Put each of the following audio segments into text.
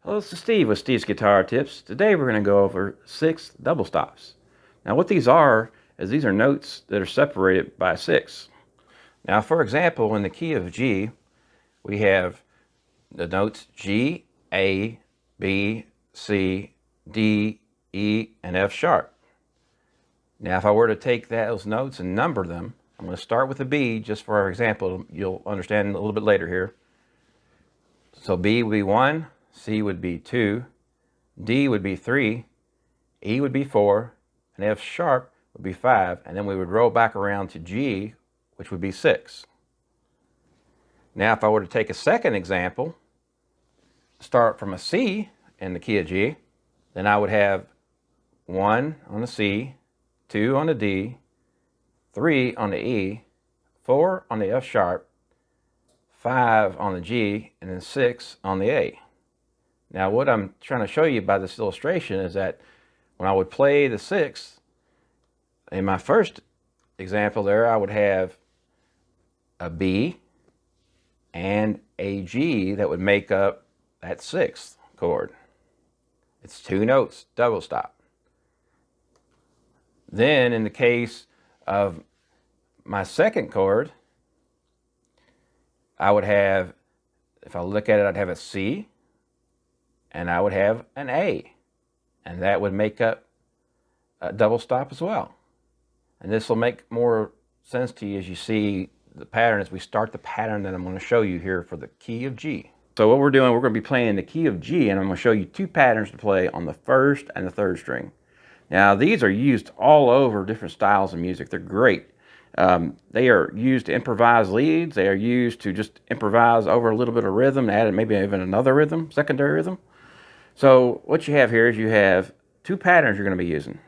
Hello, this is Steve with Steve's Guitar Tips. Today we're going to go over 6 double stops. Now what these are is these are notes that are separated by 6. Now for example, in the key of G, we have the notes G, A, B, C, D, E, and F sharp. Now if I were to take those notes and number them, I'm going to start with a B just for our example. You'll understand a little bit later here. So B would be 1, C would be 2, D would be 3, E would be 4, and F sharp would be 5, and then we would roll back around to G, which would be 6. Now if I were to take a second example, start from a C in the key of G, then I would have 1 on the C, 2 on the D, 3 on the E, 4 on the F sharp, 5 on the G, and then 6 on the A. Now what I'm trying to show you by this illustration is that when I would play the 6th, in my first example there, I would have a B and a G that would make up that 6th chord. It's 2 notes, double stop. Then in the case of my second chord, I would have, if I look at it, I'd have a C, and I would have an A, and that would make up a double stop as well. And this will make more sense to you as you see the pattern as we start the pattern that I'm going to show you here for the key of G. So what we're doing, we're going to be playing the key of G, and I'm going to show you 2 patterns to play on the 1st and the 3rd string. Now these are used all over different styles of music. They're great. They are used to improvise leads. They are used to just improvise over a little bit of rhythm, add maybe even another rhythm, secondary rhythm. So what you have here is you have 2 patterns you're going to be using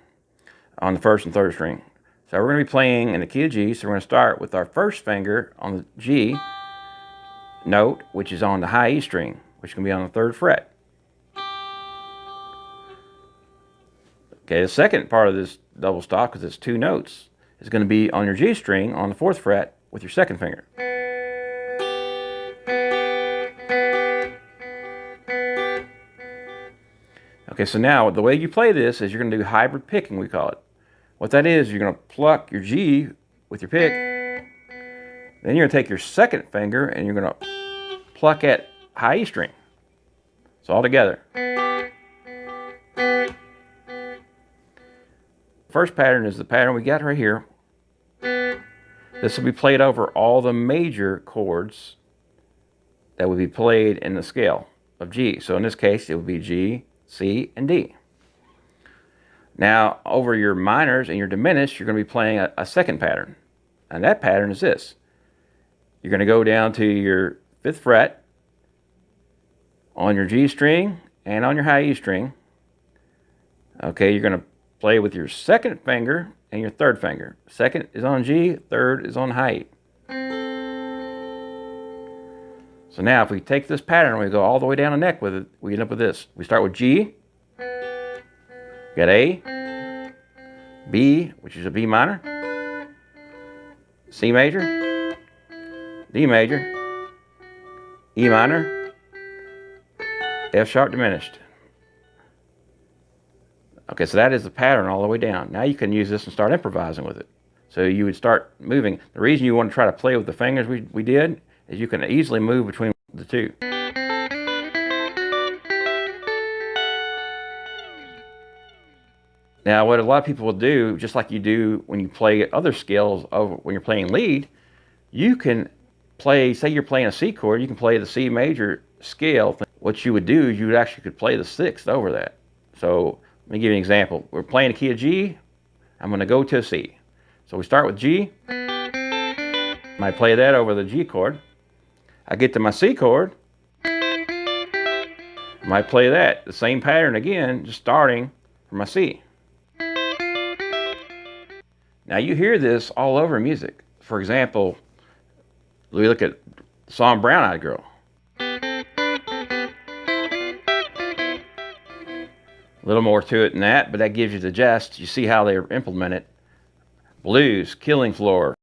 on the 1st and 3rd string. So we're going to be playing in the key of G, so we're going to start with our first finger on the G note, which is on the high E string, which can be on the 3rd fret. Okay, the second part of this double stop, because it's 2 notes, is going to be on your G string on the 4th fret with your second finger. Okay, so now the way you play this is you're going to do hybrid picking, we call it. What that is, you're going to pluck your G with your pick, then you're going to take your second finger and you're going to pluck at high E string. So all together. First pattern is the pattern we got right here. This will be played over all the major chords that would be played in the scale of G. So in this case, it would be G, C, and D. Now, over your minors and your diminished, you're going to be playing a second pattern. And that pattern is this. You're going to go down to your 5th fret on your G string and on your high E string. Okay, you're going to play with your second finger and your 3rd finger. Second is on G, 3rd is on high E. So now if we take this pattern and we go all the way down the neck with it, we end up with this. We start with G, we got A, B, which is a B minor, C major, D major, E minor, F sharp diminished. Okay, so that is the pattern all the way down. Now you can use this and start improvising with it. So you would start moving. The reason you want to try to play with the fingers we did is you can easily move between the 2. Now what a lot of people will do, just like you do when you play other scales when you're playing lead, you can play, say you're playing a C chord, you can play the C major scale. What you would do is you actually could play the 6th over that. So let me give you an example. We're playing a key of G, I'm going to go to a C. So we start with G. I play that over the G chord. I get to my C chord. I might play that, the same pattern again, just starting from my C. Now you hear this all over music. For example, we look at the song Brown Eyed Girl. A little more to it than that, but that gives you the gist. You see how they implement it. Blues, Killing Floor.